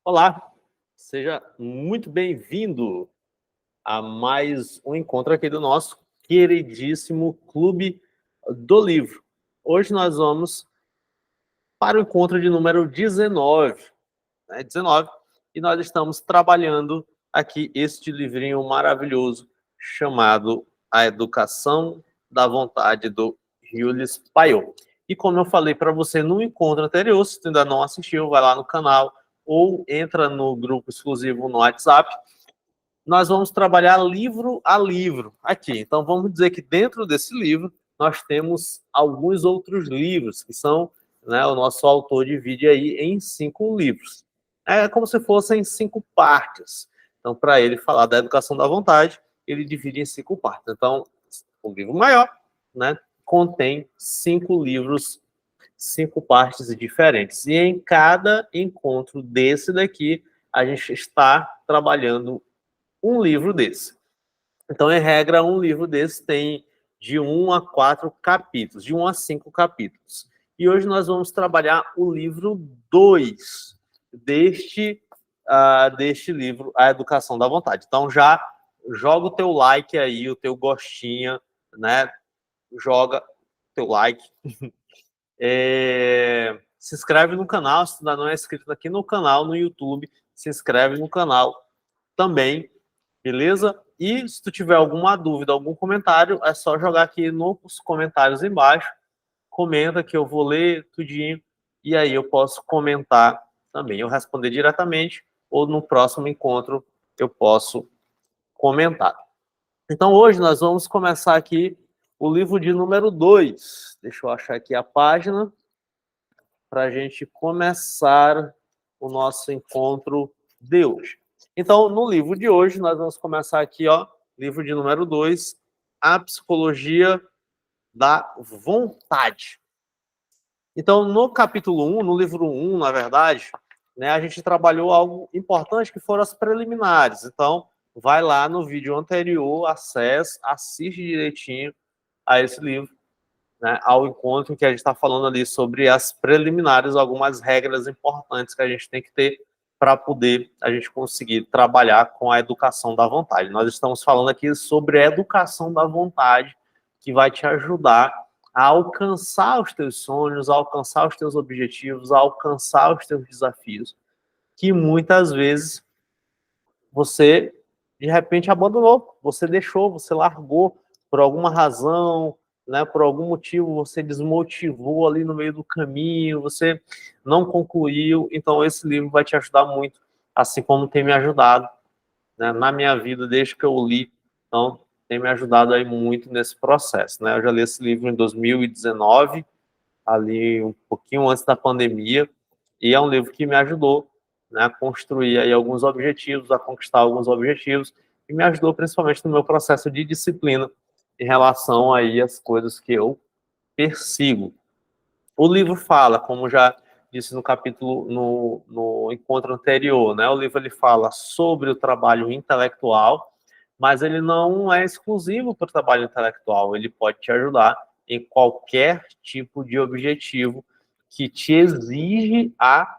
Olá, seja muito bem-vindo a mais um encontro aqui do nosso queridíssimo Clube do Livro. Hoje nós vamos para o encontro de número 19, né? 19, e nós estamos trabalhando aqui este livrinho maravilhoso chamado A Educação da Vontade, do Jules Payot. E como eu falei para você no encontro anterior, se você ainda não assistiu, vai lá no canal ou entra no grupo exclusivo no WhatsApp. Nós vamos trabalhar livro a livro aqui. Então, vamos dizer que dentro desse livro, nós temos alguns outros livros, que são, né, o nosso autor divide aí em 5 livros. É como se fossem 5 partes. Então, para ele falar da educação da vontade, ele divide em 5 partes. Então, o livro maior, né, contém 5 livros, 5 partes diferentes. E em cada encontro desse daqui, a gente está trabalhando um livro desse. Então, em regra, um livro desse tem de 1 a 4 capítulos, de 1 a 5 capítulos. E hoje nós vamos trabalhar o livro 2 deste livro, A Educação da Vontade. Então, já joga o teu like aí, o teu gostinho, né? Joga o teu like. Se inscreve no canal, se ainda não é inscrito aqui no canal, no YouTube, se inscreve no canal também, beleza? E se tu tiver alguma dúvida, algum comentário, é só jogar aqui nos comentários embaixo, comenta que eu vou ler tudinho, e aí eu posso comentar também. Eu responder diretamente, ou no próximo encontro eu posso comentar. Então hoje nós vamos começar aqui o livro de número 2. Deixa eu achar aqui a página para a gente começar o nosso encontro de hoje. Então, no livro de hoje, nós vamos começar aqui, ó, livro de número 2, A Psicologia da Vontade. Então, no capítulo 1, no livro 1, na verdade, né, a gente trabalhou algo importante que foram as preliminares. Então, vai lá no vídeo anterior, acessa, assiste direitinho a esse livro, né, ao encontro que a gente está falando ali sobre as preliminares, algumas regras importantes que a gente tem que ter para poder a gente conseguir trabalhar com a educação da vontade. Nós estamos falando aqui sobre a educação da vontade, que vai te ajudar a alcançar os teus sonhos, a alcançar os teus objetivos, a alcançar os teus desafios, que muitas vezes você, de repente, abandonou, você deixou, você largou por alguma razão, né, por algum motivo você desmotivou ali no meio do caminho, você não concluiu. Então esse livro vai te ajudar muito, assim como tem me ajudado, né, na minha vida desde que eu li. Então tem me ajudado aí muito nesse processo, né? Eu já li esse livro em 2019, ali um pouquinho antes da pandemia, e é um livro que me ajudou, né, a construir aí alguns objetivos, a conquistar alguns objetivos, e me ajudou principalmente no meu processo de disciplina em relação aí às coisas que eu persigo. O livro fala, como já disse no capítulo, no encontro anterior, né, o livro ele fala sobre o trabalho intelectual, mas ele não é exclusivo para o trabalho intelectual, ele pode te ajudar em qualquer tipo de objetivo que te exige a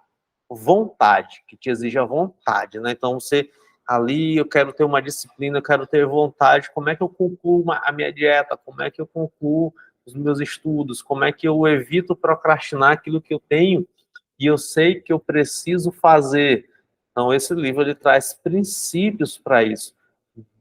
vontade, que te exige a vontade, né? Então, você ali, eu quero ter uma disciplina, eu quero ter vontade, como é que eu concluo a minha dieta, como é que eu concluo os meus estudos, como é que eu evito procrastinar aquilo que eu tenho e eu sei que eu preciso fazer. Então, esse livro, ele traz princípios para isso,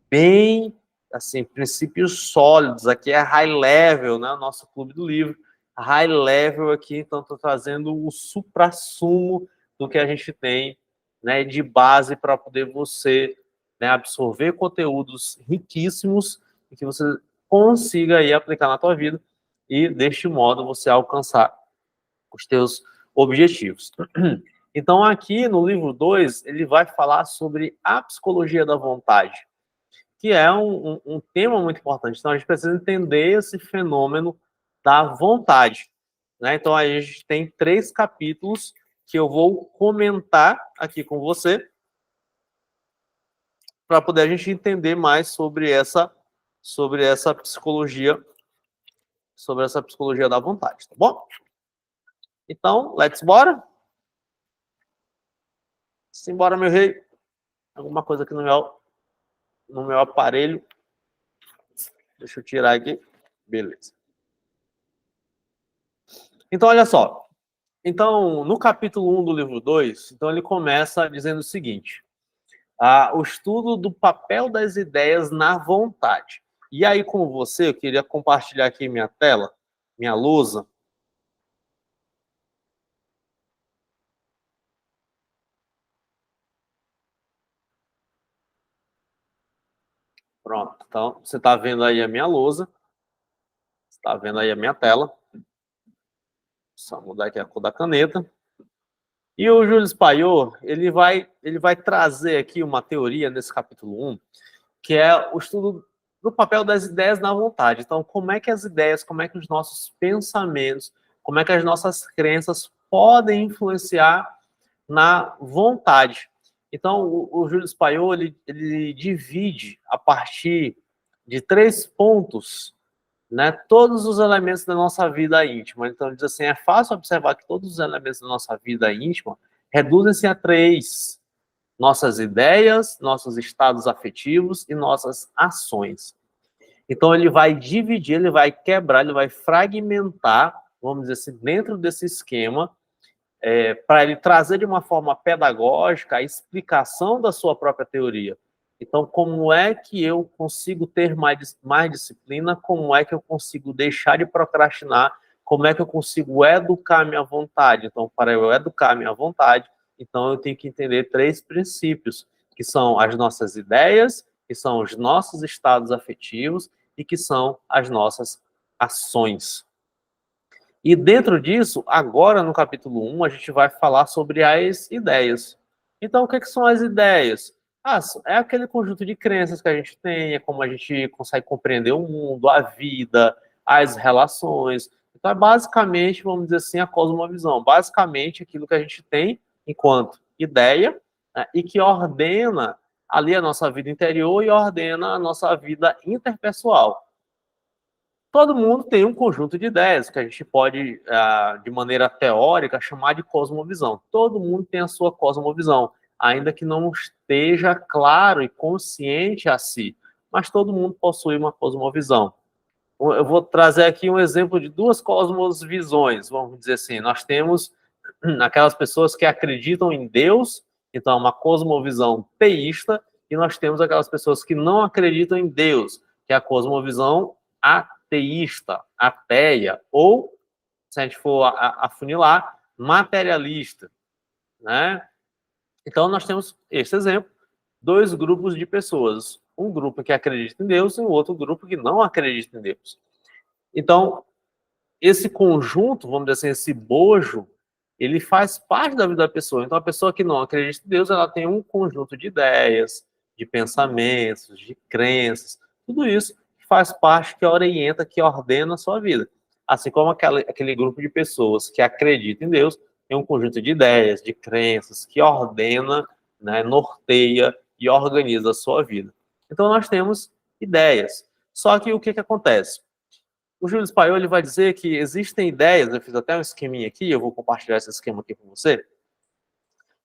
bem, assim, princípios sólidos. Aqui é high level, né? O nosso clube do livro, high level aqui, então estou trazendo o suprassumo do que a gente tem, né, de base para poder você, né, absorver conteúdos riquíssimos e que você consiga aí aplicar na tua vida e deste modo você alcançar os teus objetivos. Então aqui no livro 2, ele vai falar sobre a psicologia da vontade, que é um tema muito importante. Então, a gente precisa entender esse fenômeno da vontade, né? Então, a gente tem 3 capítulos que eu vou comentar aqui com você para poder a gente entender mais sobre essa psicologia, da vontade, tá bom? Então, let's bora? Simbora, meu rei. Alguma coisa aqui no meu aparelho. Deixa eu tirar aqui. Beleza. Então, olha só. Então, no capítulo 1 do livro 2, então ele começa dizendo o seguinte: o estudo do papel das ideias na vontade. E aí, com você, eu queria compartilhar aqui minha tela, minha lousa. Pronto. Então, você está vendo aí a minha lousa, está vendo aí a minha tela. Só mudar aqui a cor da caneta. E o Júlio Paior, ele vai trazer aqui uma teoria nesse capítulo 1, que é o estudo do papel das ideias na vontade. Então, como é que as ideias, como é que os nossos pensamentos, como é que as nossas crenças podem influenciar na vontade. Então, o Júlio Paior, ele divide a partir de 3 pontos, né, todos os elementos da nossa vida íntima. Então, diz assim, é fácil observar que todos os elementos da nossa vida íntima reduzem-se a 3: nossas ideias, nossos estados afetivos e nossas ações. Então, ele vai dividir, ele vai quebrar, ele vai fragmentar, vamos dizer assim, dentro desse esquema, para ele trazer de uma forma pedagógica a explicação da sua própria teoria. Então, como é que eu consigo ter mais disciplina? Como é que eu consigo deixar de procrastinar? Como é que eu consigo educar a minha vontade? Então, para eu educar a minha vontade, então eu tenho que entender 3 princípios, que são as nossas ideias, que são os nossos estados afetivos e que são as nossas ações. E dentro disso, agora no capítulo 1, a gente vai falar sobre as ideias. Então, o que são as ideias? É aquele conjunto de crenças que a gente tem, é como a gente consegue compreender o mundo, a vida, as relações. Então, é basicamente, vamos dizer assim, a cosmovisão. Basicamente, aquilo que a gente tem enquanto ideia, né, e que ordena ali a nossa vida interior e ordena a nossa vida interpessoal. Todo mundo tem um conjunto de ideias que a gente pode, de maneira teórica, chamar de cosmovisão. Todo mundo tem a sua cosmovisão, ainda que não esteja claro e consciente a si, mas todo mundo possui uma cosmovisão. Eu vou trazer aqui um exemplo de 2 cosmovisões, vamos dizer assim. Nós temos aquelas pessoas que acreditam em Deus, então é uma cosmovisão teísta, e nós temos aquelas pessoas que não acreditam em Deus, que é a cosmovisão ateísta, ateia, ou, se a gente for afunilar, materialista, né? Então, nós temos esse exemplo, 2 grupos de pessoas. Um grupo que acredita em Deus e um outro grupo que não acredita em Deus. Então, esse conjunto, vamos dizer assim, esse bojo, ele faz parte da vida da pessoa. Então, a pessoa que não acredita em Deus, ela tem um conjunto de ideias, de pensamentos, de crenças, tudo isso que faz parte, que orienta, que ordena a sua vida. Assim como aquele grupo de pessoas que acredita em Deus, tem um conjunto de ideias, de crenças, que ordena, né, norteia e organiza a sua vida. Então, nós temos ideias. Só que o que acontece? O Júlio Paiol, ele vai dizer que existem ideias, eu fiz até um esqueminha aqui, eu vou compartilhar esse esquema aqui com você.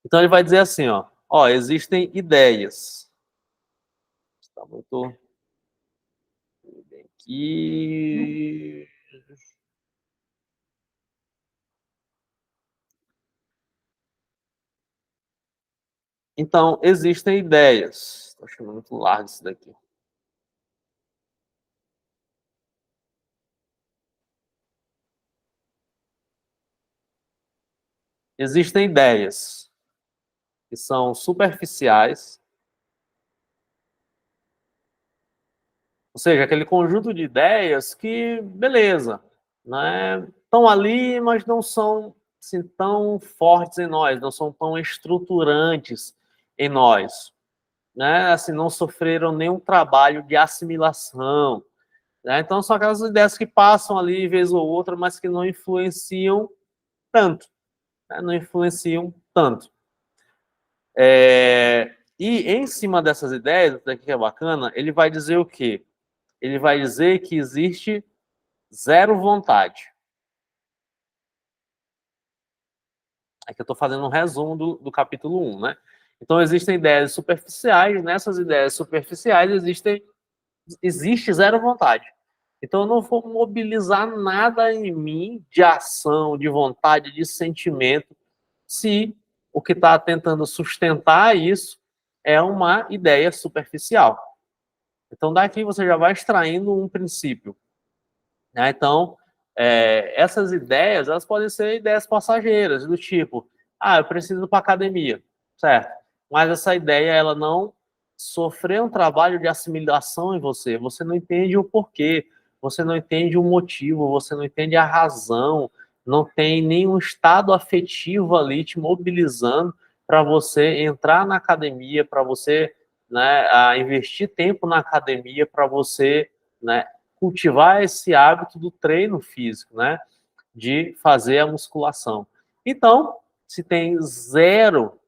Então ele vai dizer assim, existem ideias. Está muito bem aqui. Então, existem ideias. Estou achando muito largo isso daqui. Existem ideias que são superficiais, ou seja, aquele conjunto de ideias que, beleza, né, estão ali, mas não são assim, tão fortes em nós, não são tão estruturantes em nós, né? Assim, não sofreram nenhum trabalho de assimilação, né? Então são aquelas ideias que passam ali vez ou outra, mas que não influenciam tanto, né? Não influenciam tanto. E em cima dessas ideias, daqui que é bacana, ele vai dizer o quê? Ele vai dizer que existe 0 vontade. Aqui eu estou fazendo um resumo do capítulo 1, né? Então, existem ideias superficiais, nessas ideias superficiais existe zero vontade. Então, eu não vou mobilizar nada em mim de ação, de vontade, de sentimento, se o que está tentando sustentar isso é uma ideia superficial. Então, daqui você já vai extraindo um princípio. Né? Então, essas ideias, elas podem ser ideias passageiras, do tipo, eu preciso ir para academia, certo? Mas essa ideia, ela não sofreu um trabalho de assimilação em você. Você não entende o porquê, você não entende o motivo, você não entende a razão, não tem nenhum estado afetivo ali te mobilizando para você entrar na academia, para você, né, investir tempo na academia, para você, né, cultivar esse hábito do treino físico, né? De fazer a musculação. Então, se tem zero,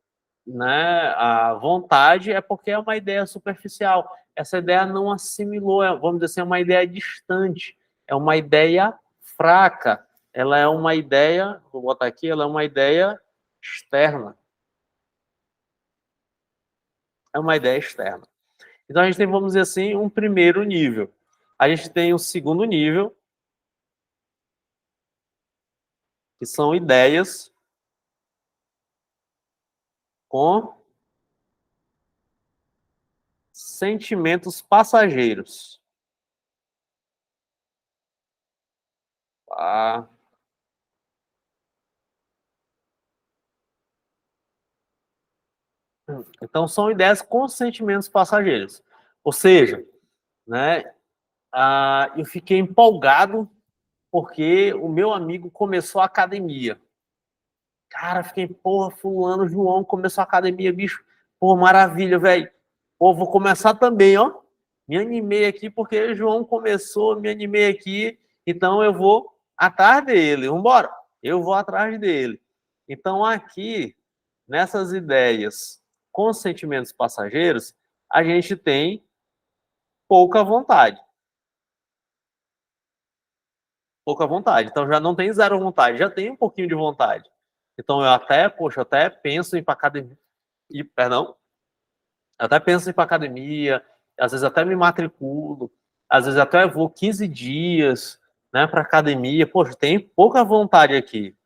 né, a vontade, é porque é uma ideia superficial. Essa ideia não assimilou, vamos dizer assim, é uma ideia distante, é uma ideia fraca, ela é uma ideia, vou botar aqui, ela é uma ideia externa. É uma ideia externa. Então, a gente tem, vamos dizer assim, um primeiro nível. A gente tem um segundo nível, que são ideias com sentimentos passageiros. Tá? Então, são ideias com sentimentos passageiros. Ou seja, né, eu fiquei empolgado porque o meu amigo começou a academia. Cara, fiquei, porra, fulano, João começou a academia, bicho. Pô, maravilha, velho. Pô, vou começar também, ó. Me animei aqui porque o João começou, me animei aqui, então eu vou atrás dele. Vambora. Eu vou atrás dele. Então, aqui, nessas ideias com sentimentos passageiros, a gente tem pouca vontade. Pouca vontade. Então, já não tem zero vontade, já tem um pouquinho de vontade. Então, eu até penso em ir para academia. Perdão, eu até penso em ir para academia, às vezes até me matriculo, às vezes até vou 15 dias, né, para academia. Poxa, tem pouca vontade aqui.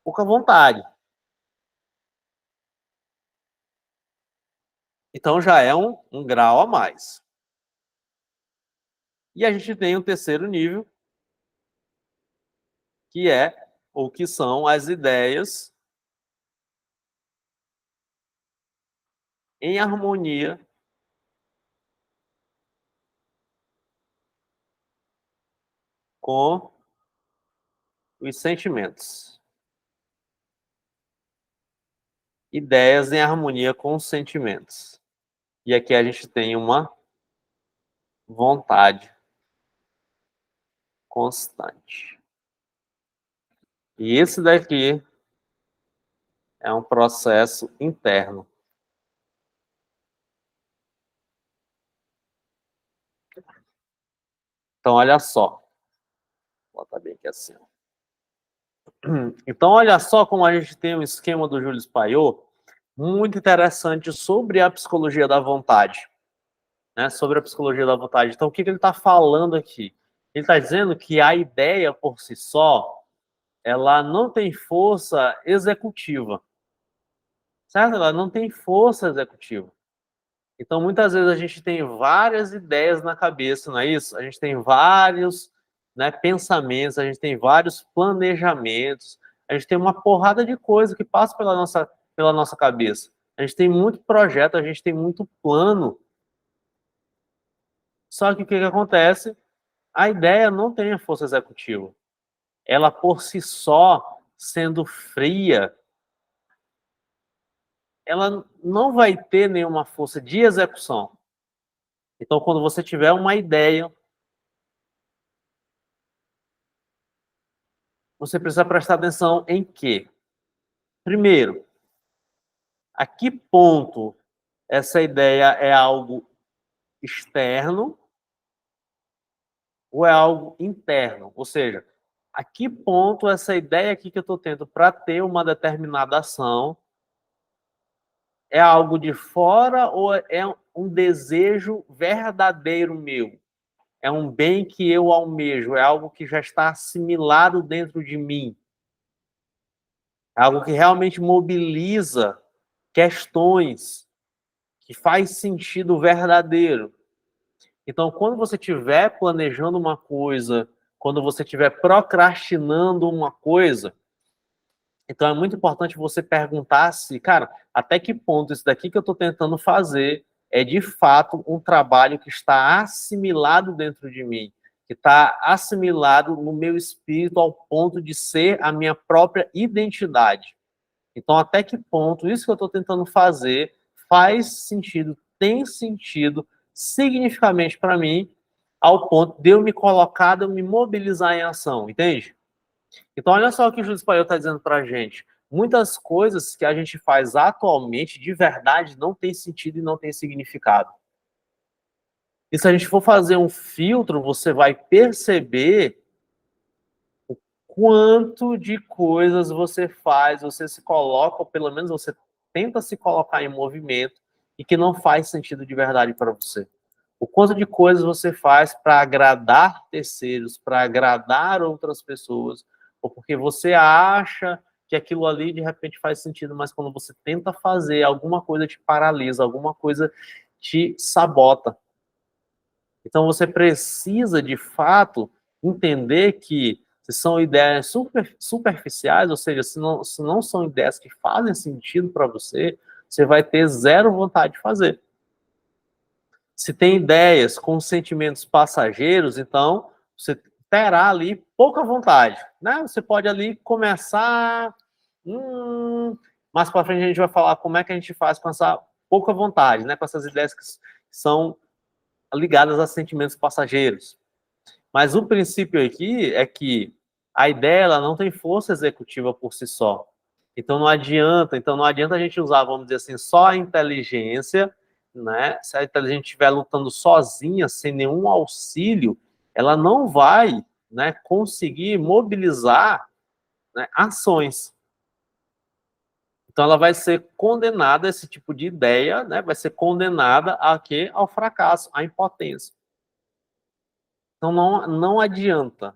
Pouca vontade. Então já é um grau a mais. E a gente tem um terceiro nível, que é o que são as ideias em harmonia com os sentimentos. Ideias em harmonia com os sentimentos. E aqui a gente tem uma vontade constante. E esse daqui é um processo interno. Então, olha só. Vou botar bem aqui assim. Então, olha só como a gente tem um esquema do Júlio Paiô muito interessante sobre a psicologia da vontade. Né? Sobre a psicologia da vontade. Então, o que ele está falando aqui? Ele está dizendo que a ideia por si só, ela não tem força executiva. Certo? Ela não tem força executiva. Então, muitas vezes a gente tem várias ideias na cabeça, não é isso? A gente tem vários, né, pensamentos, a gente tem vários planejamentos, a gente tem uma porrada de coisa que passa pela nossa cabeça. A gente tem muito projeto, a gente tem muito plano. Só que o que acontece? A ideia não tem a força executiva. Ela, por si só, sendo fria, ela não vai ter nenhuma força de execução. Então, quando você tiver uma ideia, você precisa prestar atenção em quê? Primeiro, a que ponto essa ideia é algo externo ou é algo interno? Ou seja, a que ponto essa ideia aqui que eu estou tendo para ter uma determinada ação É algo de fora ou é um desejo verdadeiro meu? É um bem que eu almejo, é algo que já está assimilado dentro de mim. É algo que realmente mobiliza questões, que faz sentido verdadeiro. Então, quando você estiver planejando uma coisa, quando você estiver procrastinando uma coisa, então é muito importante você perguntar se, cara, até que ponto isso daqui que eu estou tentando fazer é de fato um trabalho que está assimilado dentro de mim, que está assimilado no meu espírito ao ponto de ser a minha própria identidade. Então, até que ponto isso que eu estou tentando fazer faz sentido, tem sentido significativamente para mim, ao ponto de eu me colocar, de eu me mobilizar em ação, entende? Então, olha só o que o Júlio Espanhol está dizendo para a gente. Muitas coisas que a gente faz atualmente, de verdade, não tem sentido e não tem significado. E se a gente for fazer um filtro, você vai perceber o quanto de coisas você faz, você se coloca, ou pelo menos você tenta se colocar em movimento, e que não faz sentido de verdade para você. O quanto de coisas você faz para agradar terceiros, para agradar outras pessoas, ou porque você acha que aquilo ali de repente faz sentido, mas quando você tenta fazer, alguma coisa te paralisa, alguma coisa te sabota. Então você precisa, de fato, entender que se são ideias superficiais, ou seja, se não são ideias que fazem sentido para você, você vai ter zero vontade de fazer. Se tem ideias com sentimentos passageiros, então você terá ali pouca vontade, né? Você pode ali começar, mais para frente a gente vai falar como é que a gente faz com essa pouca vontade, né? Com essas ideias que são ligadas a sentimentos passageiros. Mas o princípio aqui é que a ideia ela não tem força executiva por si só. Então não adianta a gente usar, vamos dizer assim, só a inteligência, né? Se a inteligência estiver lutando sozinha, sem nenhum auxílio, ela não vai, né, conseguir mobilizar, né, ações. Então ela vai ser condenada, esse tipo de ideia, né, vai ser condenada a quê? Ao fracasso, à impotência. Então não adianta,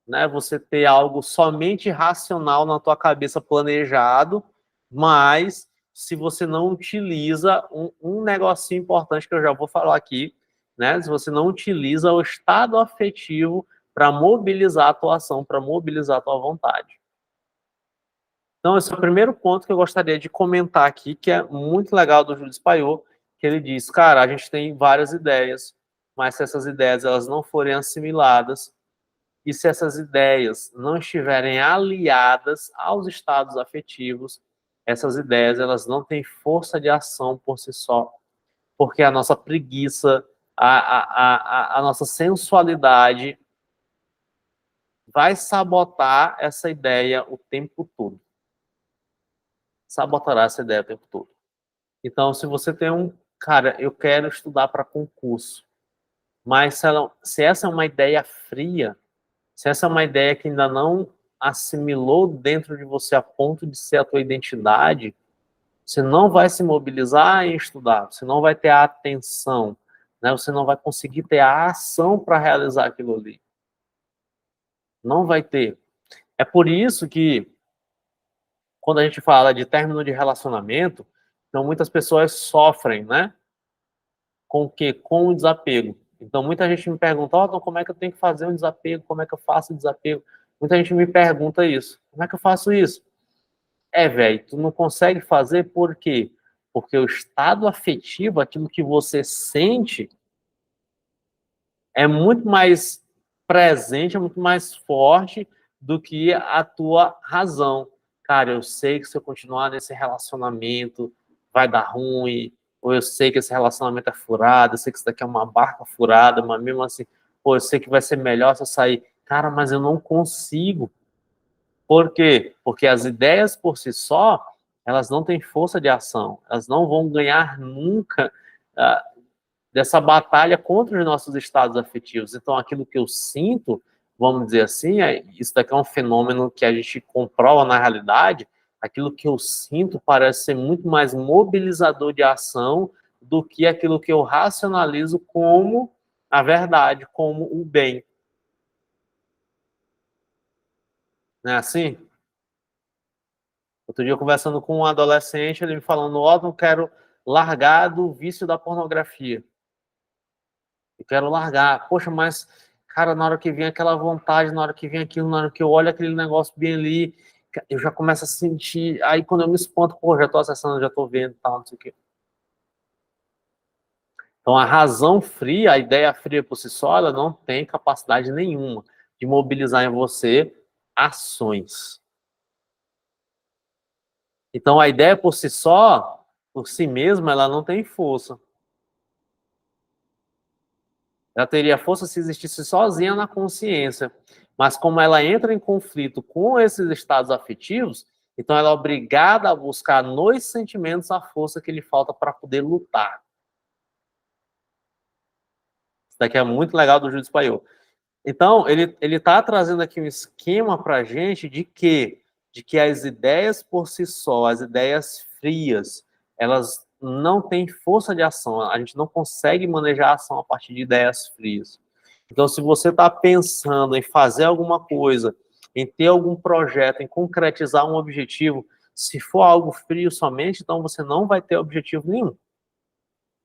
né, você ter algo somente racional na tua cabeça planejado, mas se você não utiliza um negocinho importante que eu já vou falar aqui, né, se você não utiliza o estado afetivo para mobilizar a tua ação, para mobilizar a tua vontade. Então, esse é o primeiro ponto que eu gostaria de comentar aqui, que é muito legal do Júlio Spaiô, que ele diz, cara, a gente tem várias ideias, mas se essas ideias elas não forem assimiladas, e se essas ideias não estiverem aliadas aos estados afetivos, essas ideias elas não têm força de ação por si só, porque a nossa preguiça, a nossa sensualidade vai sabotar essa ideia o tempo todo. Sabotará essa ideia o tempo todo. Então, se você tem cara, eu quero estudar para concurso, mas se essa é uma ideia fria, se essa é uma ideia que ainda não assimilou dentro de você a ponto de ser a tua identidade, você não vai se mobilizar em estudar, você não vai ter a atenção, né? Você não vai conseguir ter a ação para realizar aquilo ali. Não vai ter. É por isso que, quando a gente fala de término de relacionamento, então muitas pessoas sofrem, né? Com o quê? Com o desapego. Então, muita gente me pergunta, então, como é que eu tenho que fazer um desapego? Como é que eu faço o desapego? Muita gente me pergunta isso. Como é que eu faço isso? Velho, tu não consegue fazer por quê? Porque o estado afetivo, aquilo que você sente, é muito mais presente, é muito mais forte do que a tua razão. Cara, eu sei que se eu continuar nesse relacionamento, vai dar ruim, ou eu sei que esse relacionamento é furado, eu sei que isso daqui é uma barca furada, mas mesmo assim, pô, eu sei que vai ser melhor se eu sair. Cara, mas eu não consigo. Por quê? Porque as ideias por si só, elas não têm força de ação, elas não vão ganhar nunca dessa batalha contra os nossos estados afetivos. Então, aquilo que eu sinto, vamos dizer assim, isso daqui é um fenômeno que a gente comprova na realidade, aquilo que eu sinto parece ser muito mais mobilizador de ação do que aquilo que eu racionalizo como a verdade, como o bem. Não é assim? Outro dia, conversando com um adolescente, ele me falando, ó, não quero largar do vício da pornografia. Eu quero largar. Poxa, mas, cara, na hora que vem aquela vontade, na hora que vem aquilo, na hora que eu olho aquele negócio bem ali, eu já começo a sentir. Aí quando eu me espanto, pô, já tô acessando, já tô vendo, tal, não sei o quê. Então a razão fria, a ideia fria por si só, ela não tem capacidade nenhuma de mobilizar em você ações. Então a ideia por si só, por si mesma, ela não tem força. Ela teria força se existisse sozinha na consciência. Mas como ela entra em conflito com esses estados afetivos, então ela é obrigada a buscar nos sentimentos a força que lhe falta para poder lutar. Isso daqui é muito legal do Júlio Espanhol. Então, ele está trazendo aqui um esquema para a gente de quê? De que as ideias por si só, as ideias frias, elas não têm força de ação. A gente não consegue manejar a ação a partir de ideias frias. Então, se você está pensando em fazer alguma coisa, em ter algum projeto, em concretizar um objetivo, se for algo frio somente, então você não vai ter objetivo nenhum.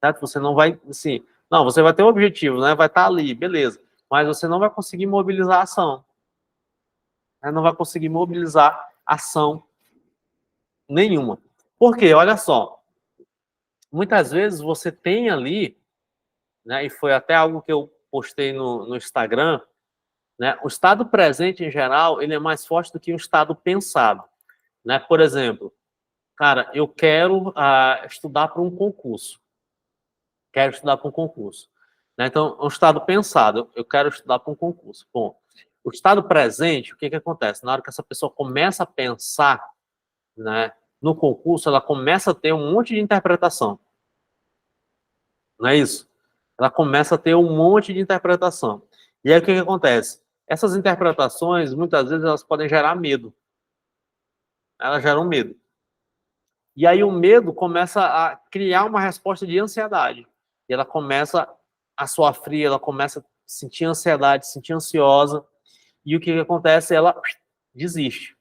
Certo? Você não vai, assim, não, você vai ter um objetivo, né? Vai estar ali, beleza. Mas você não vai conseguir mobilizar a ação. Né? Não vai conseguir mobilizar ação nenhuma. Por quê? Olha só. Muitas vezes você tem ali, né? E foi até algo que eu postei no Instagram, né? O estado presente, em geral, ele é mais forte do que o estado pensado. Né? Por exemplo, cara, eu quero estudar para um concurso. Quero estudar para um concurso. Né? Então, é um estado pensado. Eu quero estudar para um concurso. Bom, o estado presente, o que acontece? Na hora que essa pessoa começa a pensar, né, no concurso, ela começa a ter um monte de interpretação. Não é isso? Ela começa a ter um monte de interpretação. E aí o que acontece? Essas interpretações, muitas vezes, elas podem gerar medo. Elas geram medo. E aí o medo começa a criar uma resposta de ansiedade. E ela começa a suar fria, ela começa a sentir ansiedade, sentir ansiosa. E o que acontece? Ela desiste.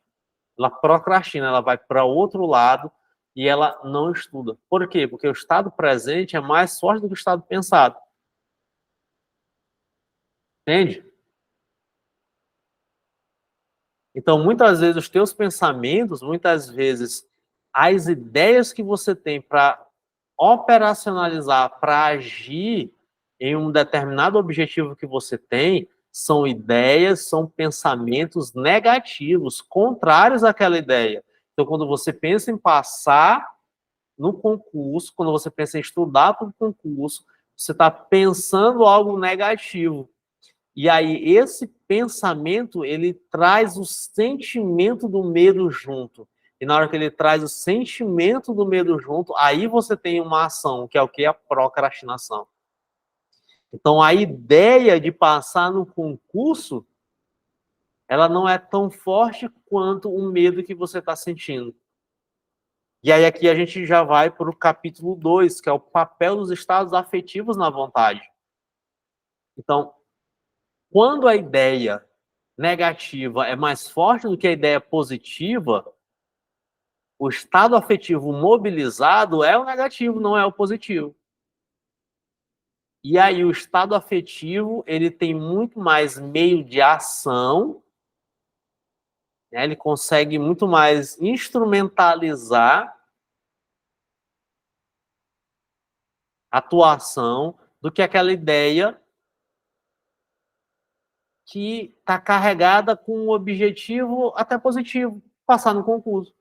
Ela procrastina, ela vai para outro lado e ela não estuda. Por quê? Porque o estado presente é mais forte do que o estado pensado. Entende? Então, muitas vezes, os teus pensamentos, muitas vezes, as ideias que você tem para operacionalizar, para agir em um determinado objetivo que você tem, são ideias, são pensamentos negativos, contrários àquela ideia. Então, quando você pensa em passar no concurso, quando você pensa em estudar para o concurso, você está pensando algo negativo. E aí, esse pensamento, ele traz o sentimento do medo junto. E na hora que ele traz o sentimento do medo junto, aí você tem uma ação, que é o que? A procrastinação. Então, a ideia de passar no concurso, ela não é tão forte quanto o medo que você está sentindo. E aí aqui a gente já vai para o capítulo 2, que é o papel dos estados afetivos na vontade. Então, quando a ideia negativa é mais forte do que a ideia positiva, o estado afetivo mobilizado é o negativo, não é o positivo. E aí o estado afetivo, ele tem muito mais meio de ação, né? Ele consegue muito mais instrumentalizar a atuação do que aquela ideia que está carregada com um objetivo até positivo, passar no concurso.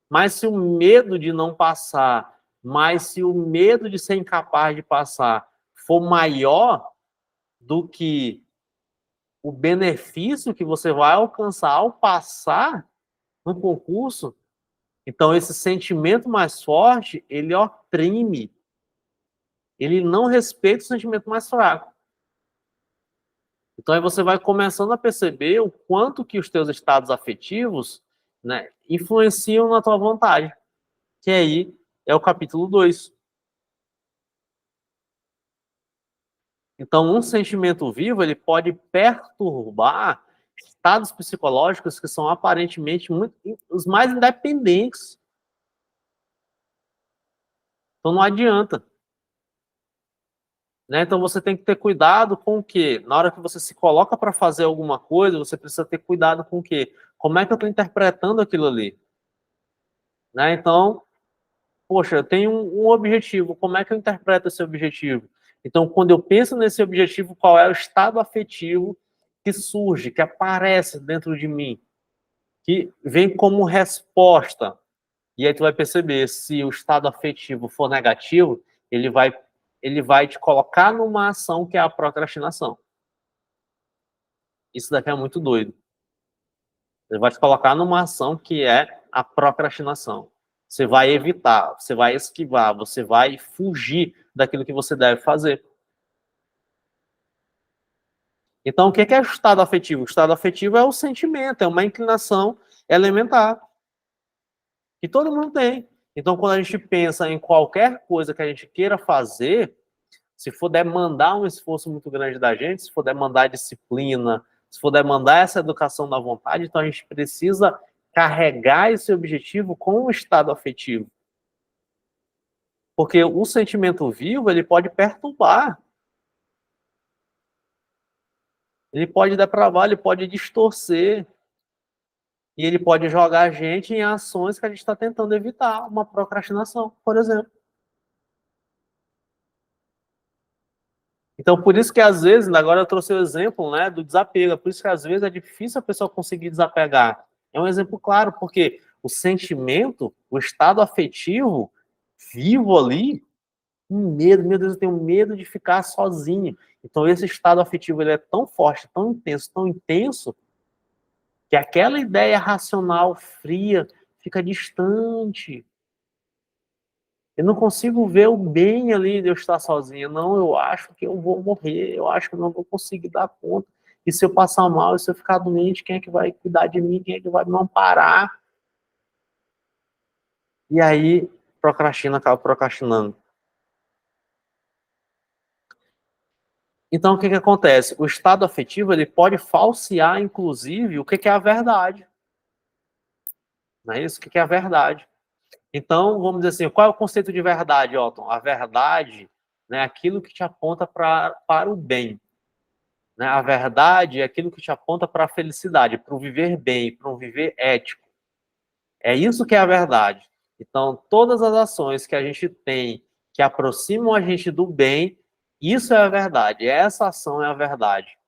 Mas se o medo de não passar, mas se o medo de ser incapaz de passar for maior do que o benefício que você vai alcançar ao passar no concurso, então esse sentimento mais forte, ele oprime, ele não respeita o sentimento mais fraco. Então aí você vai começando a perceber o quanto que os teus estados afetivos, né, influenciam na tua vontade, que aí é o capítulo 2. Então, um sentimento vivo, ele pode perturbar estados psicológicos que são aparentemente os mais independentes. Então, não adianta. Né? Então, você tem que ter cuidado com o quê? Na hora que você se coloca para fazer alguma coisa, você precisa ter cuidado com o quê? Como é que eu estou interpretando aquilo ali? Né? Então, poxa, eu tenho um objetivo, como é que eu interpreto esse objetivo? Então, quando eu penso nesse objetivo, qual é o estado afetivo que surge, que aparece dentro de mim, que vem como resposta? E aí tu vai perceber, se o estado afetivo for negativo, ele vai te colocar numa ação que é a procrastinação. Isso daqui é muito doido. Ele vai te colocar numa ação que é a procrastinação. Você vai evitar, você vai esquivar, você vai fugir daquilo que você deve fazer. Então, o que é o estado afetivo? O estado afetivo é o sentimento, é uma inclinação elementar, que todo mundo tem. Então, quando a gente pensa em qualquer coisa que a gente queira fazer, se for demandar um esforço muito grande da gente, se for demandar disciplina, se for demandar essa educação da vontade, então a gente precisa carregar esse objetivo com o estado afetivo. Porque o sentimento vivo, ele pode perturbar, ele pode depravar, ele pode distorcer, e ele pode jogar a gente em ações que a gente está tentando evitar, uma procrastinação, por exemplo. Então, por isso que às vezes, agora eu trouxe o exemplo, né, do desapego, por isso que às vezes é difícil a pessoa conseguir desapegar. É um exemplo claro, porque o sentimento, o estado afetivo vivo ali, um medo, meu Deus, eu tenho medo de ficar sozinho. Então, esse estado afetivo ele é tão forte, tão intenso, que aquela ideia racional fria fica distante. Eu não consigo ver o bem ali de eu estar sozinha. Não, eu acho que eu vou morrer, eu acho que eu não vou conseguir dar conta. E se eu passar mal, e se eu ficar doente, quem é que vai cuidar de mim? Quem é que vai me amparar? E aí, acaba procrastinando. Então, o que acontece? O estado afetivo ele pode falsear, inclusive, o que é a verdade. Não é isso? O que é a verdade? Então, vamos dizer assim, qual é o conceito de verdade, Otton? A verdade, né, é aquilo que te aponta para o bem. Né? A verdade é aquilo que te aponta para a felicidade, para o viver bem, para um viver ético. É isso que é a verdade. Então, todas as ações que a gente tem que aproximam a gente do bem, isso é a verdade. Essa ação é a verdade.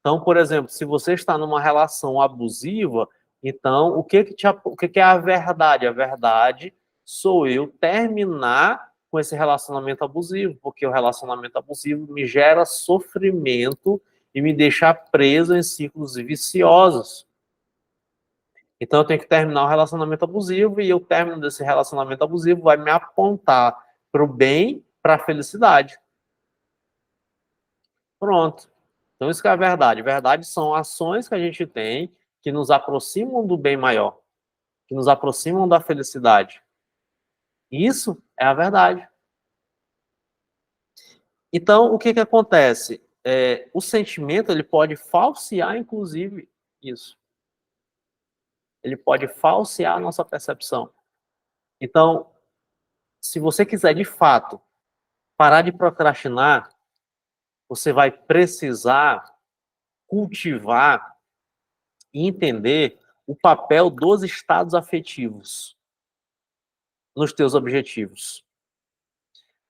Então, por exemplo, se você está numa relação abusiva, então o que é a verdade? A verdade sou eu terminar com esse relacionamento abusivo, porque o relacionamento abusivo me gera sofrimento e me deixa preso em ciclos viciosos. Então eu tenho que terminar o relacionamento abusivo e o término desse relacionamento abusivo vai me apontar para o bem, para a felicidade. Pronto. Então, isso que é a verdade. Verdade são ações que a gente tem que nos aproximam do bem maior, que nos aproximam da felicidade. Isso é a verdade. Então, o que acontece? O sentimento ele pode falsear, inclusive, isso. Ele pode falsear a nossa percepção. Então, se você quiser, de fato, parar de procrastinar, você vai precisar cultivar e entender o papel dos estados afetivos nos teus objetivos.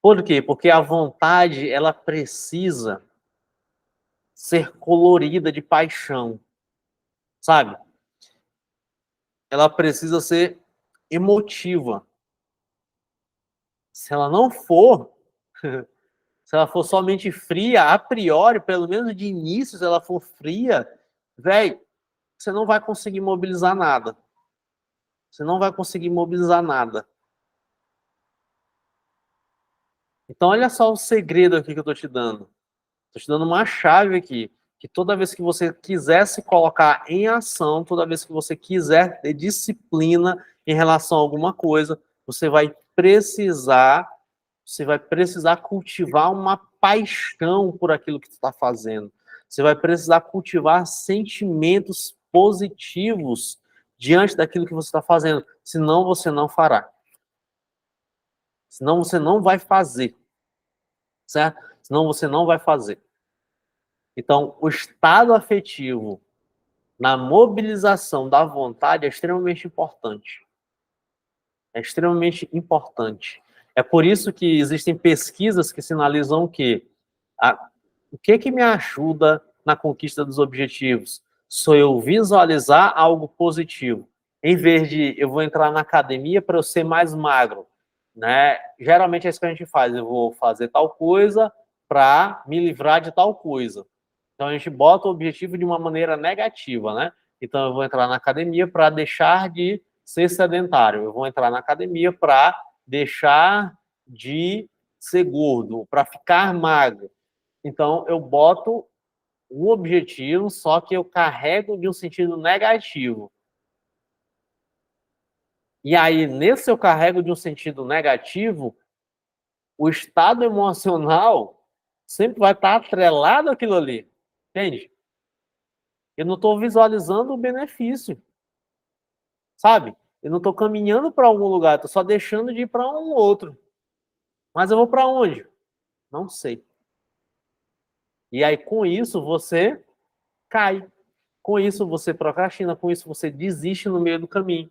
Por quê? Porque a vontade, ela precisa ser colorida de paixão, sabe? Ela precisa ser emotiva. Se ela não for, se ela for somente fria, a priori, pelo menos de início, se ela for fria, velho, você não vai conseguir mobilizar nada. Você não vai conseguir mobilizar nada. Então, olha só o segredo aqui que eu estou te dando. Estou te dando uma chave aqui. que toda vez que você quiser se colocar em ação, toda vez que você quiser ter disciplina em relação a alguma coisa, você vai precisar cultivar uma paixão por aquilo que você está fazendo. Você vai precisar cultivar sentimentos positivos diante daquilo que você está fazendo. Senão você não fará. Senão você não vai fazer. Certo? Senão você não vai fazer. Então, o estado afetivo na mobilização da vontade é extremamente importante. É extremamente importante. É por isso que existem pesquisas que sinalizam que o que me ajuda na conquista dos objetivos? Sou eu visualizar algo positivo. Em vez de eu vou entrar na academia para eu ser mais magro, né? Geralmente é isso que a gente faz. Eu vou fazer tal coisa para me livrar de tal coisa. Então a gente bota o objetivo de uma maneira negativa, né? Então eu vou entrar na academia para deixar de ser sedentário. Eu vou entrar na academia para deixar de ser gordo, para ficar magro. Então, eu boto um objetivo, só que eu carrego de um sentido negativo. E aí, nesse eu carrego de um sentido negativo, o estado emocional sempre vai estar atrelado àquilo ali. Entende? Eu não estou visualizando o benefício. Sabe? Eu não estou caminhando para algum lugar, estou só deixando de ir para um outro. Mas eu vou para onde? Não sei. E aí, com isso, você cai. Com isso, você procrastina. Com isso, você desiste no meio do caminho.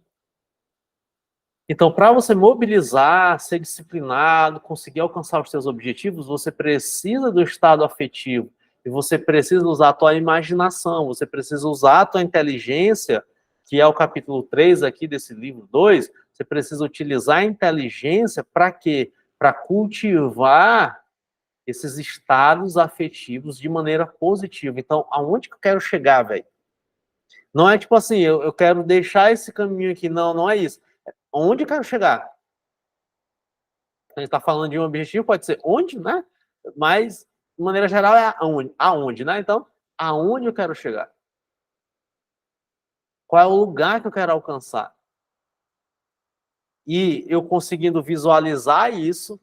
Então, para você mobilizar, ser disciplinado, conseguir alcançar os seus objetivos, você precisa do estado afetivo. E você precisa usar a tua imaginação, você precisa usar a tua inteligência, que é o capítulo 3 aqui desse livro 2. Você precisa utilizar a inteligência para quê? Para cultivar esses estados afetivos de maneira positiva. Então, aonde que eu quero chegar, velho? Não é tipo assim, eu quero deixar esse caminho aqui. Não, não é isso. Onde eu quero chegar? A gente está falando de um objetivo, pode ser onde, né? Mas, de maneira geral, é aonde, né? Então, aonde eu quero chegar? Qual é o lugar que eu quero alcançar? E eu conseguindo visualizar isso,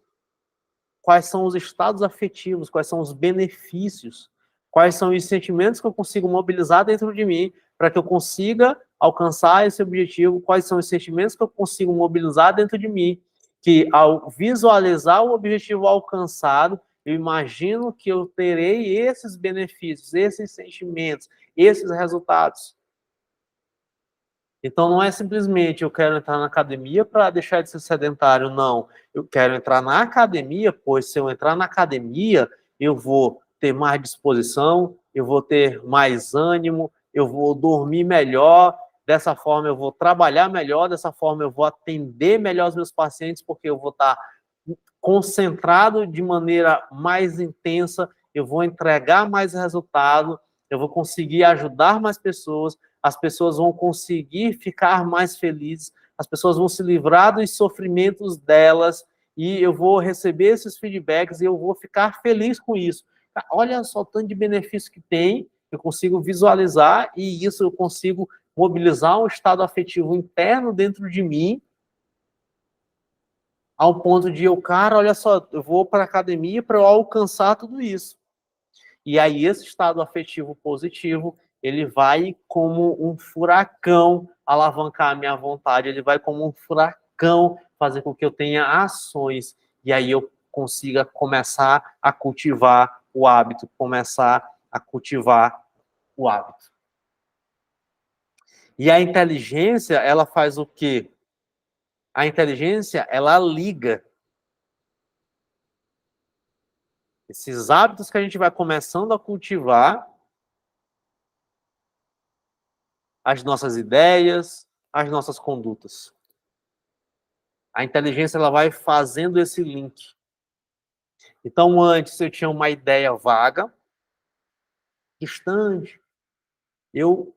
quais são os estados afetivos, quais são os benefícios, quais são os sentimentos que eu consigo mobilizar dentro de mim para que eu consiga alcançar esse objetivo, quais são os sentimentos que eu consigo mobilizar dentro de mim, que ao visualizar o objetivo alcançado, eu imagino que eu terei esses benefícios, esses sentimentos, esses resultados. Então, não é simplesmente eu quero entrar na academia para deixar de ser sedentário, não. Eu quero entrar na academia, pois se eu entrar na academia, eu vou ter mais disposição, eu vou ter mais ânimo, eu vou dormir melhor, dessa forma eu vou trabalhar melhor, dessa forma eu vou atender melhor os meus pacientes, porque eu vou estar concentrado de maneira mais intensa, eu vou entregar mais resultado, eu vou conseguir ajudar mais pessoas, as pessoas vão conseguir ficar mais felizes, as pessoas vão se livrar dos sofrimentos delas, e eu vou receber esses feedbacks e eu vou ficar feliz com isso. Olha só o tanto de benefício que tem, eu consigo visualizar, e isso eu consigo mobilizar um estado afetivo interno dentro de mim, ao ponto de cara, olha só, eu vou para a academia para eu alcançar tudo isso. E aí esse estado afetivo positivo, ele vai como um furacão alavancar a minha vontade, ele vai como um furacão fazer com que eu tenha ações, e aí eu consiga começar a cultivar o hábito, começar a cultivar o hábito. E a inteligência, ela faz o quê? A inteligência, ela liga esses hábitos que a gente vai começando a cultivar, as nossas ideias, as nossas condutas. A inteligência ela vai fazendo esse link. Então, antes eu tinha uma ideia vaga, distante. Eu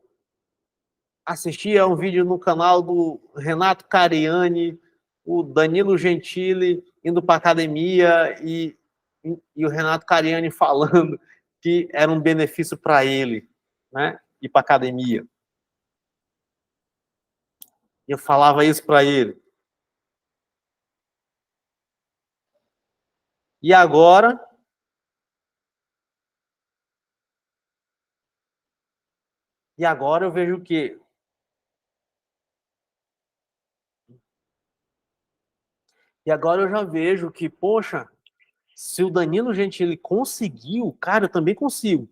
assistia um vídeo no canal do Renato Cariani, o Danilo Gentili indo para academia e o Renato Cariani falando que era um benefício para ele, né? Ir para academia. E eu falava isso para ele. E agora eu vejo o quê? E agora eu já vejo que, poxa, se o Danilo Gentili conseguiu, cara, eu também consigo.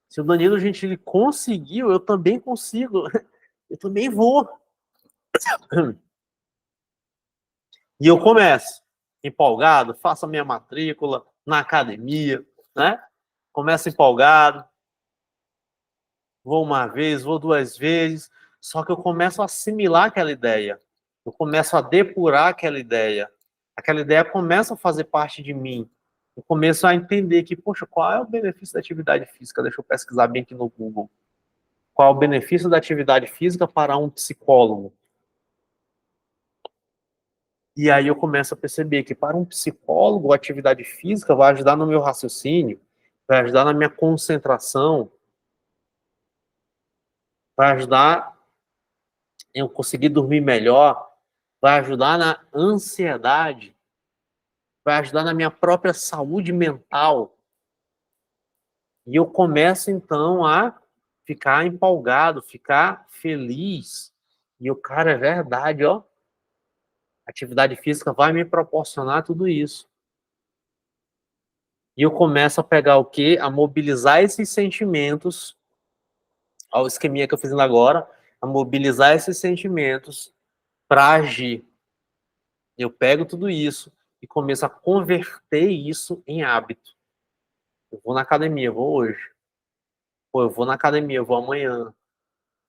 Se o Danilo Gentili conseguiu, eu também consigo. Eu também vou. E eu começo empolgado, faço a minha matrícula na academia, né? Começo empolgado, vou uma vez, vou duas vezes, só que eu começo a assimilar aquela ideia. Eu começo a depurar aquela ideia. Aquela ideia começa a fazer parte de mim. Eu começo a entender que, poxa, qual é o benefício da atividade física? Deixa eu pesquisar bem aqui no Google. Qual é o benefício da atividade física para um psicólogo? E aí eu começo a perceber que para um psicólogo, a atividade física vai ajudar no meu raciocínio, vai ajudar na minha concentração, vai ajudar em eu conseguir dormir melhor, vai ajudar na ansiedade, vai ajudar na minha própria saúde mental. E eu começo, então, a ficar empolgado, ficar feliz. E o cara, é verdade, ó. Atividade física vai me proporcionar tudo isso. E eu começo a pegar o quê? A mobilizar esses sentimentos, ao esqueminha que eu fiz agora, a mobilizar esses sentimentos para agir. Eu pego tudo isso e começo a converter isso em hábito. Eu vou na academia, vou hoje. Pô, eu vou na academia, eu vou amanhã.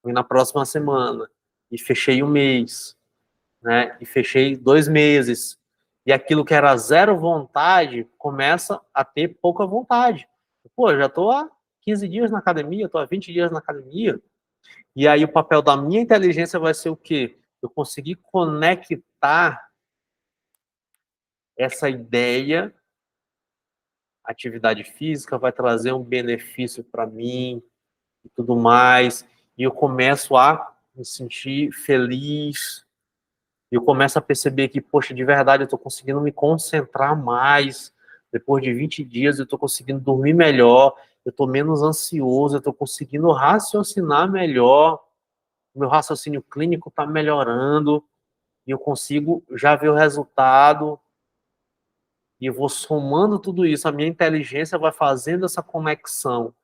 Vou na próxima semana. E fechei um mês, né? E fechei 2 meses. E aquilo que era zero vontade começa a ter pouca vontade. Pô, eu já estou há 15 dias na academia, estou há 20 dias na academia. E aí o papel da minha inteligência vai ser o quê? Eu conseguir conectar essa ideia, atividade física vai trazer um benefício para mim e tudo mais. E eu começo a me sentir feliz. E eu começo a perceber que, poxa, de verdade, eu estou conseguindo me concentrar mais. Depois de 20 dias, eu estou conseguindo dormir melhor, eu estou menos ansioso, eu estou conseguindo raciocinar melhor. O meu raciocínio clínico está melhorando e eu consigo já ver o resultado e eu vou somando tudo isso, a minha inteligência vai fazendo essa conexão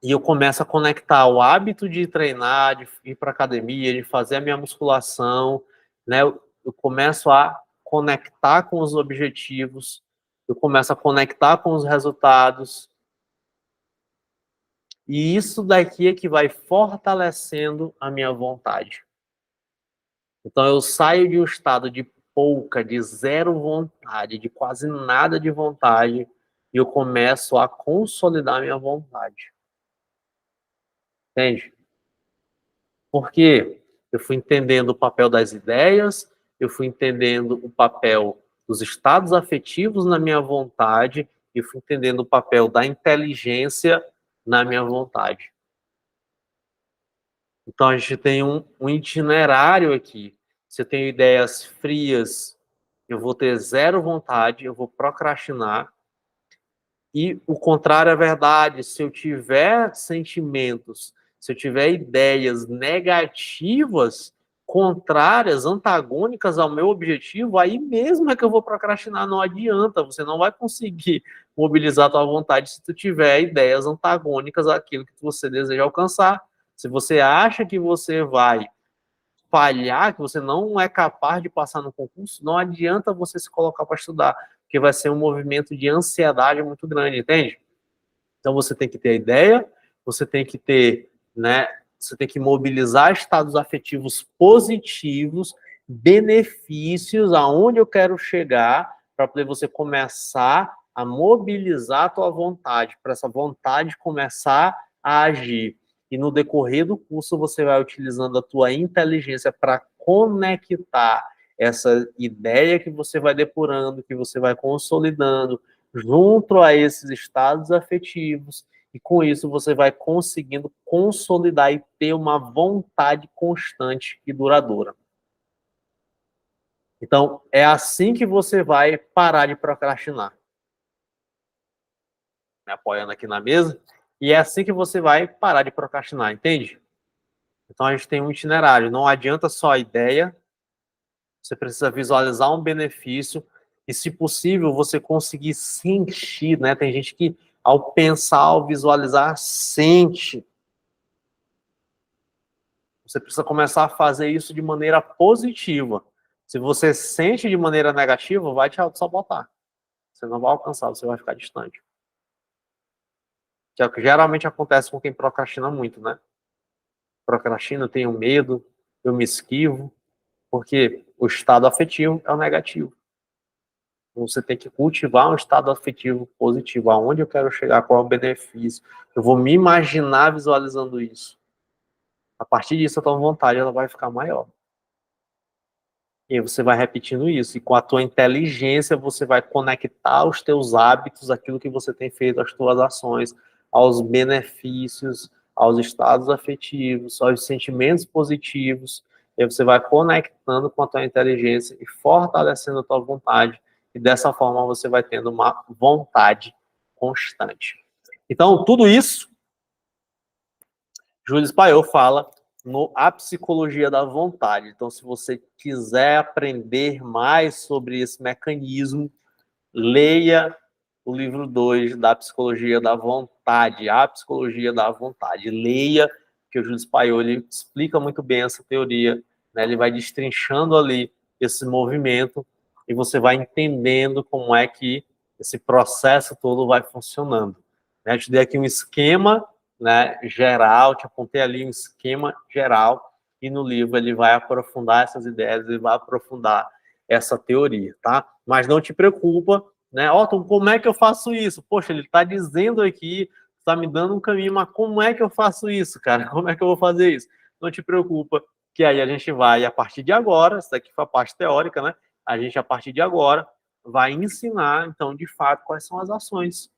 e eu começo a conectar o hábito de treinar, de ir para academia, de fazer a minha musculação, né? Eu começo a conectar com os objetivos, eu começo a conectar com os resultados e isso daqui é que vai fortalecendo a minha vontade. Então eu saio de um estado de pouca, de zero vontade, de quase nada de vontade, e eu começo a consolidar minha vontade. Entende? Porque eu fui entendendo o papel das ideias, eu fui entendendo o papel dos estados afetivos na minha vontade, e eu fui entendendo o papel da inteligência na minha vontade. Então a gente tem um itinerário aqui. Se eu tenho ideias frias, eu vou ter zero vontade, eu vou procrastinar. E o contrário é verdade. Se eu tiver sentimentos, se eu tiver ideias negativas, contrárias, antagônicas ao meu objetivo, aí mesmo é que eu vou procrastinar. Não adianta, você não vai conseguir mobilizar a tua vontade se tu tiver ideias antagônicas àquilo que você deseja alcançar. Se você acha que você vai falhar, que você não é capaz de passar no concurso, não adianta você se colocar para estudar, porque vai ser um movimento de ansiedade muito grande, entende? Então você tem que ter a ideia, você tem que ter, né, você tem que mobilizar estados afetivos positivos, benefícios, aonde eu quero chegar, para poder você começar a mobilizar a tua vontade, para essa vontade começar a agir. E no decorrer do curso você vai utilizando a tua inteligência para conectar essa ideia que você vai depurando, que você vai consolidando junto a esses estados afetivos, e com isso você vai conseguindo consolidar e ter uma vontade constante e duradoura. Então, é assim que você vai parar de procrastinar. Me apoiando aqui na mesa. E é assim que você vai parar de procrastinar, entende? Então, a gente tem um itinerário. Não adianta só a ideia. Você precisa visualizar um benefício. E, se possível, você conseguir sentir, né? Tem gente que, ao pensar, ao visualizar, sente. Você precisa começar a fazer isso de maneira positiva. Se você sente de maneira negativa, vai te auto-sabotar. Você não vai alcançar, você vai ficar distante. Que é o que geralmente acontece com quem procrastina muito, né? Procrastina, eu tenho medo, eu me esquivo, porque o estado afetivo é o negativo. Você tem que cultivar um estado afetivo positivo. Aonde eu quero chegar, qual é o benefício. Eu vou me imaginar visualizando isso. A partir disso, a tua vontade ela vai ficar maior. E aí você vai repetindo isso. E com a tua inteligência, você vai conectar os teus hábitos, aquilo que você tem feito, as tuas ações, aos benefícios, aos estados afetivos, aos sentimentos positivos. E aí você vai conectando com a tua inteligência e fortalecendo a tua vontade. E dessa forma você vai tendo uma vontade constante. Então, tudo isso, Júlio Spaiol fala no A Psicologia da Vontade. Então, se você quiser aprender mais sobre esse mecanismo, leia o livro 2 da Psicologia da Vontade, A Psicologia da Vontade. Leia, que o Júlio Spaiol ele explica muito bem essa teoria, né? Ele vai destrinchando ali esse movimento e você vai entendendo como é que esse processo todo vai funcionando. Eu te dei aqui um esquema, né, geral, te apontei ali um esquema geral, e no livro ele vai aprofundar essas ideias, ele vai aprofundar essa teoria, tá? Mas não te preocupa, né? Otton, como é que eu faço isso? Poxa, ele está dizendo aqui, está me dando um caminho, mas como é que eu faço isso, cara? Como é que eu vou fazer isso? Não te preocupa, que aí a gente vai, a partir de agora, isso daqui foi a parte teórica, né? A gente, a partir de agora, vai ensinar, então, de fato, quais são as ações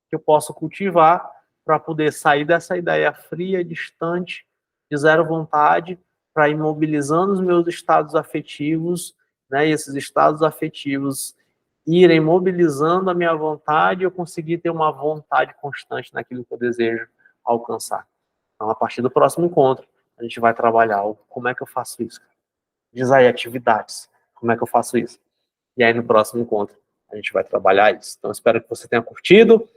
que eu posso cultivar para poder sair dessa ideia fria, distante, de zero vontade, para ir mobilizando os meus estados afetivos, né? E esses estados afetivos irem mobilizando a minha vontade, eu conseguir ter uma vontade constante naquilo que eu desejo alcançar. Então, a partir do próximo encontro, a gente vai trabalhar como é que eu faço isso. Diz aí, atividades. Como é que eu faço isso? E aí, no próximo encontro, a gente vai trabalhar isso. Então, espero que você tenha curtido,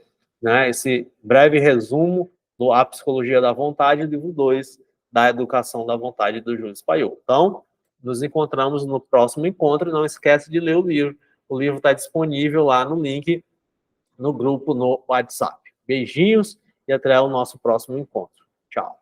né, esse breve resumo do A Psicologia da Vontade, livro 2 da Educação da Vontade, do Júlio Spaiol. Então, nos encontramos no próximo encontro. Não esquece de ler o livro. O livro está disponível lá no link, no grupo, no WhatsApp. Beijinhos e até o nosso próximo encontro. Tchau.